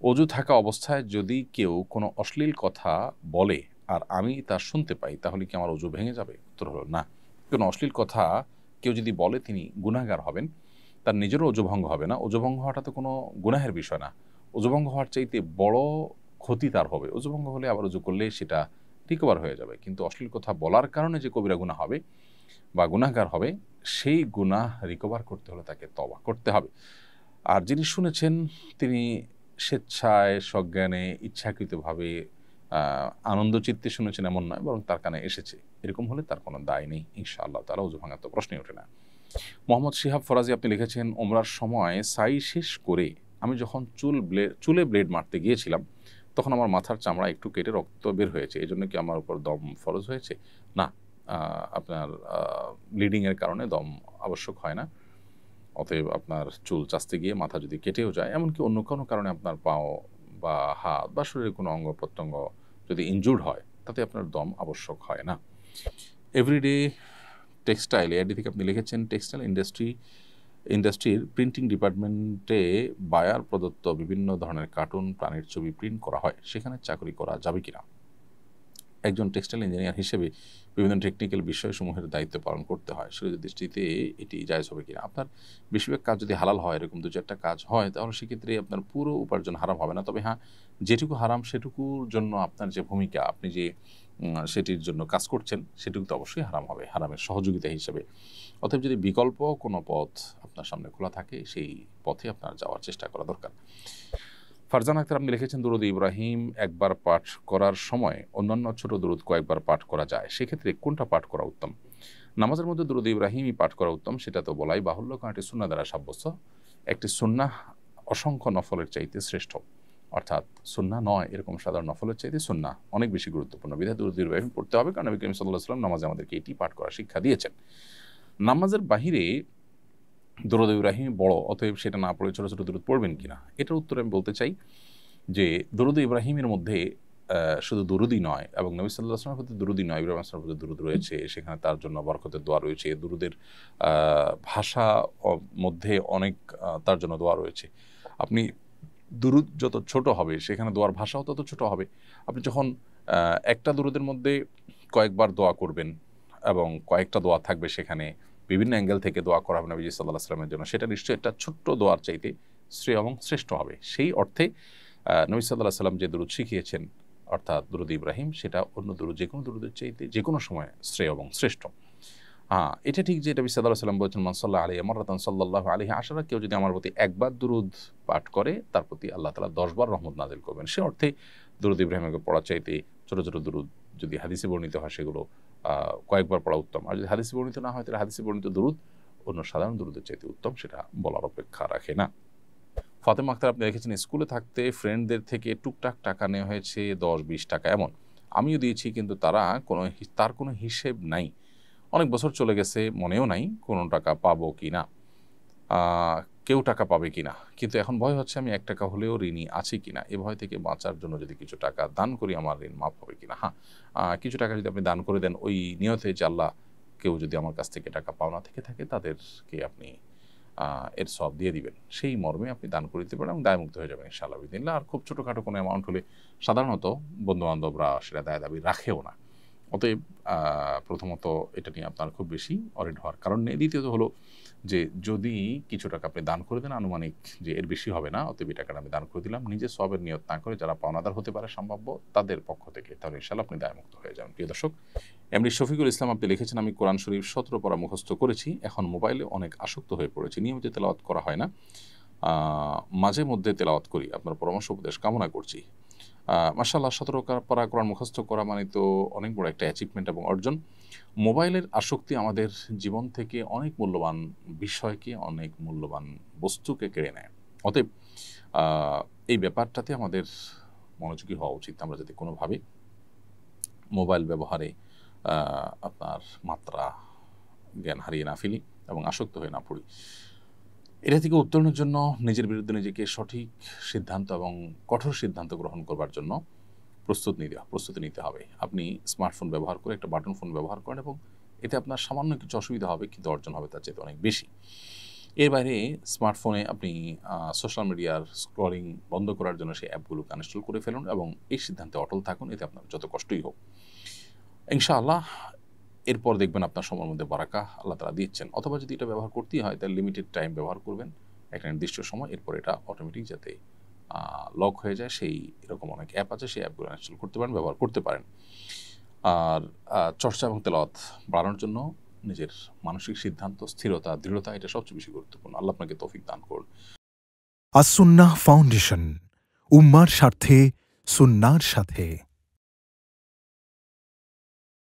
অজু থাকা অবস্থায় যদি কেউ কোনো অশ্লীল কথা বলে আর আমি তা শুনতে পাই তাহলে কি আমার অজু ভেঙে যাবে? উত্তর হলো না। কোনো অশ্লীল কথা কেউ যদি বলে তিনি গুনাহগার হবেন, তার নিজেরও অজু ভঙ্গ হবে না। অজু ভঙ্গ হওয়াটা তো কোনো গুনাহের বিষয় না। অজু ভঙ্গ হওয়ার চাইতে বড় ক্ষতি তার হবে। অজু ভঙ্গ হলে আবার অজু করলে সেটা রিকভার হয়ে যাবে, কিন্তু অশ্লীল কথা বলার কারণে যে কবিরা গুনাহ হবে বা গুনাহগার হবে, সেই গুনাহ রিকভার করতে হলে তাকে তওবা করতে হবে। আর যিনি শুনেছেন তিনি স্বেচ্ছায় সজ্ঞানে ইচ্ছাকৃতভাবে আনন্দচিত্তে শুনেছেন এমন নয়, বরং তার কানে এসেছে, এরকম হলে তার কোনো দায় নেই ইনশাআল্লাহ তাআলা। অজু ভাঙার তো প্রশ্নই ওঠে না। মোহাম্মদ শিহাব ফরাজি আপনি লিখেছেন, ওমরার সময় সাই শেষ করে আমি যখন চুলে ব্লেড মারতে গিয়েছিলাম তখন আমার মাথার চামড়া একটু কেটে রক্ত বের হয়েছে, এজন্য কি আমার উপর দম ফরজ হয়েছে? না, আপনার ব্লিডিংয়ের কারণে দম আবশ্যক হয় না। অতএব আপনার চুল চাঁচতে গিয়ে মাথা যদি কেটেও যায়, এমনকি অন্য কোনো কারণে আপনার পাও বা হাত বা শরীরের কোনো অঙ্গ প্রত্যঙ্গ যদি ইনজুর্ড হয়, তাতে আপনার দম আবশ্যক হয় না। এভরিডে টেক্সটাইল এআইডি থেকে আপনি লিখেছেন, টেক্সটাইল ইন্ডাস্ট্রির প্রিন্টিং ডিপার্টমেন্টে বায়ার প্রদত্ত বিভিন্ন ধরনের কার্টুন প্রাণীর ছবি প্রিন্ট করা হয়, সেখানে চাকরি করা যাবে কিনা? একজন টেক্সটাইল ইঞ্জিনিয়ার হিসেবে বিভিন্ন টেকনিক্যাল বিষয়সমূহের দায়িত্ব পালন করতে হয়, শরীয়তের দৃষ্টিতে এটি জায়েজ হবে কিনা? আপনার বেশিরভাগ কাজ যদি হালাল হয়, এরকম দু চারটা কাজ হয়, তাহলে সেক্ষেত্রে আপনার পুরো উপার্জন হারাম হবে না। তবে হ্যাঁ, যেটুকু হারাম সেটুকুর জন্য আপনার যে ভূমিকা, আপনি যে সেটির জন্য কাজ করছেন, সেটুকু তো অবশ্যই হারাম হবে, হারামের সহযোগিতা হিসেবে। অতএব যদি বিকল্প কোনো পথ আপনার সামনে খোলা থাকে, সেই পথে আপনার যাওয়ার চেষ্টা করা দরকার। ফারজান আক্তার আপনি লিখেছেন, দুরুদ ইব্রাহিম একবার পাঠ করার সময় অন্যান্য ছোট দুরুদ কয়েকবার পাঠ করা যায়, সেক্ষেত্রে কোনটা পাঠ করা উত্তম? নামাজের মধ্যে দুরুদ ইব্রাহিমই পাঠ করা উত্তম, সেটা তো বলাই বাহুল্য, কারণ এটি সুন্নাহ দ্বারা সাব্যস্ত। একটি সুন্নাহ অসংখ্য নফলের চাইতে শ্রেষ্ঠ, অর্থাৎ সুন্নাহ নয় এরকম সাধারণ নফলের চাইতে সুন্নাহ অনেক বেশি গুরুত্বপূর্ণ। বিধায় দুরুদ ইব্রাহিম পড়তে হবে, কারণ নবী করিম সাল্লাল্লাহু আলাইহি ওয়াসাল্লাম নামাজে আমাদেরকে এটি পাঠ করার শিক্ষা দিয়েছেন। নামাজের বাহিরে দুরুদ ইব্রাহিম বড়, অতএব সেটা না পড়ে ছোট ছোট দুরুদ পড়বেন কিনা, এটার উত্তরে আমি বলতে চাই যে দুরুদ ইব্রাহিমের মধ্যে শুধু দুরুদই নয়, এবং নবী সাল্লাল্লাহু আলাইহি ওয়াসাল্লামের প্রতি দুরুদই নয়, ইব্রাহিম আসলামের প্রতি দুরুদ রয়েছে, সেখানে তার জন্য বরকতের দোয়া রয়েছে। দুরুদের ভাষা মধ্যে অনেক তার জন্য দোয়া রয়েছে। আপনি দুরুদ যত ছোট হবে, সেখানে দোয়ার ভাষাও তত ছোট হবে। আপনি যখন একটা দুরুদের মধ্যে কয়েকবার দোয়া করবেন এবং কয়েকটা দোয়া থাকবে, সেখানে বিভিন্ন অ্যাঙ্গেল থেকে দোয়া করা হবে নবী সাল্লাল্লাহু আলাইহি ওয়াসাল্লামের জন্য, সেটা নিশ্চয়ই একটা ছোট্ট দোয়ার চাইতে শ্রেয় এবং শ্রেষ্ঠ হবে। সেই অর্থে নবী সাল্লাল্লাহু আলাইহি ওয়াসাল্লাম যে দুরুদ শিখিয়েছেন, অর্থাৎ দুরুদ ইব্রাহিম, সেটা অন্য দুরুদ যে কোনো দুরুদের চাইতে যে কোনো সময় শ্রেয় এবং শ্রেষ্ঠ। এটা ঠিক যে নবী সাল্লাল্লাহু আলাইহি ওয়াসাল্লাম বলেছেন, মান সাল্লা আলাইহি মাররাতান সাল্লাল্লাহু আলাইহি আশারা, কেউ যদি আমার প্রতি একবার দুরুদ পাঠ করে, তার প্রতি আল্লাহ তাআলা 10 বার রহমত নাযিল করবেন। সে অর্থে দুরুদ ইব্রাহিমকে পড়ার চাইতে ছোট ছোট দুরুদ যদি হাদিসে বর্ণিত হয়, সেগুলো কয়েকবার পড়া উত্তম। আর যদি হাদিসে বর্ণিত না হয়, তাহলে হাদিসে বর্ণিত দুরুদ অন্য সাধারণ দুরুদের চাইতে উত্তম, সেটা বলার অপেক্ষা রাখে না। ফাতেমা আক্তার আপনি লিখেছেন, স্কুলে থাকতে ফ্রেন্ডদের থেকে টুকটাক টাকা নেওয়া হয়েছে 10-20 টাকা এমন, আমিও দিয়েছি, কিন্তু তার কোনো হিসেব নাই। অনেক বছর চলে গেছে, মনেও নাই কোনো টাকা পাবো কি না, কেউ টাকা পাবে কি না, কিন্তু এখন ভয় হচ্ছে আমি 1 টাকা হলেও ঋণী আছি কিনা। এ ভয় থেকে বাঁচার জন্য যদি কিছু টাকা দান করি, আমার ঋণ মাফ হবে কিনা? হ্যাঁ, কিছু টাকা যদি আপনি দান করে দেন ওই নিয়তে যে আল্লাহ, কেউ যদি আমার কাছ থেকে টাকা পাওনা থেকে থাকে, তাদেরকে আপনি এর সব দিয়ে দিবেন, সেই মর্মে আপনি দান করে দিতে পারেন এবং দায়মুক্ত হয়ে যাবেন ইনশাআল্লাহ বিদিনিল্লাহ। আর খুব ছোটোখাটো কোনো অ্যামাউন্ট হলে সাধারণত বন্ধুবান্ধবরা সেটা দায় দাবি রাখেও না। অতএব প্রথমত এটা নিয়ে আপনার খুব বেশি অরিড হওয়ার কারণ নেই। দ্বিতীয়ত হলো যে যদি কিছু টাকা আপনি দান করে দেন, আনুমানিক যে এর বেশি হবে না, অতএব এই টাকাটা আমি দান করে দিলাম, নিজে সওয়াবের নিয়ত না করে যারা পাওনাদার হতে পারে সম্ভাব্য তাদের পক্ষ থেকে, তাহলে ইনশাআল্লাহ আপনি দায়মুক্ত হয়ে যাবেন। প্রিয় দর্শক, এমনি শফিকুল ইসলাম আপনি লিখেছেন, আমি কোরআন শরীফ 17 পারা মুখস্থ করেছি, এখন মোবাইলে অনেক আসক্ত হয়ে পড়েছি, নিয়মিত তেলাওয়াত করা হয় না, মাঝে মধ্যে তেলাওয়াত করি, আপনার পরামর্শ উপদেশ কামনা করছি। মাশাআল্লাহ, 17 পারা কোরআন মুখস্থ করা মানে তো অনেক বড় একটা অ্যাচিভমেন্ট এবং অর্জন। মোবাইলের আসক্তি আমাদের জীবন থেকে অনেক মূল্যবান বিষয়কে, অনেক মূল্যবান বস্তুকে কেড়ে নেয়। অতএব এই ব্যাপারটাতে আমাদের মনোযোগী হওয়া উচিত, আমরা যাতে কোনোভাবে মোবাইল ব্যবহারে আপনার মাত্রা জ্ঞান হারিয়ে না ফেলি এবং আসক্ত হয়ে না পড়ি। এটা থেকে উত্তরণের জন্য নিজের বিরুদ্ধে নিজেকে সঠিক সিদ্ধান্ত এবং কঠোর সিদ্ধান্ত গ্রহণ করবার জন্য প্রস্তুতি নিতে হবে। আপনি স্মার্টফোন ব্যবহার করে একটা বাটন ফোন ব্যবহার করেন এবং এতে আপনার সামান্য কিছু অসুবিধা হবে, কিন্তু অর্জন হবে তার চেয়ে অনেক বেশি। এর বাইরে স্মার্টফোনে আপনি সোশ্যাল মিডিয়ার স্ক্রলিং বন্ধ করার জন্য সেই অ্যাপগুলোকে আনইনস্টল করে ফেলুন এবং এই সিদ্ধান্তে অটল থাকুন। এতে আপনার যত কষ্টই হোক, ইনশাআল্লাহ এরপর দেখবেন আপনার সময়ের মধ্যে বারাকা আল্লাহ তাআলা দিচ্ছেন। অথবা যদি এটা ব্যবহার করতেই হয় তাহলে লিমিটেড টাইম ব্যবহার করবেন, একটা নির্দিষ্ট সময়, এরপর এটা অটোমেটিক যাতে লক হয়ে যায় সেই এরকম অনেক অ্যাপ আছে, সেই অ্যাপগুলো ইনস্টল করতে পারেন, ব্যবহার করতে পারেন। আর চর্চা এবং তেলাওয়াত বাড়ানোর জন্য নিজের মানসিক সিদ্ধান্ত, স্থিরতা, দৃঢ়তা এটা সবচেয়ে বেশি গুরুত্বপূর্ণ। আল্লাহ আপনাকে তৌফিক দান করুন। আস-সুন্নাহ ফাউন্ডেশন, উম্মার স্বার্থে সুন্নাহর সাথে।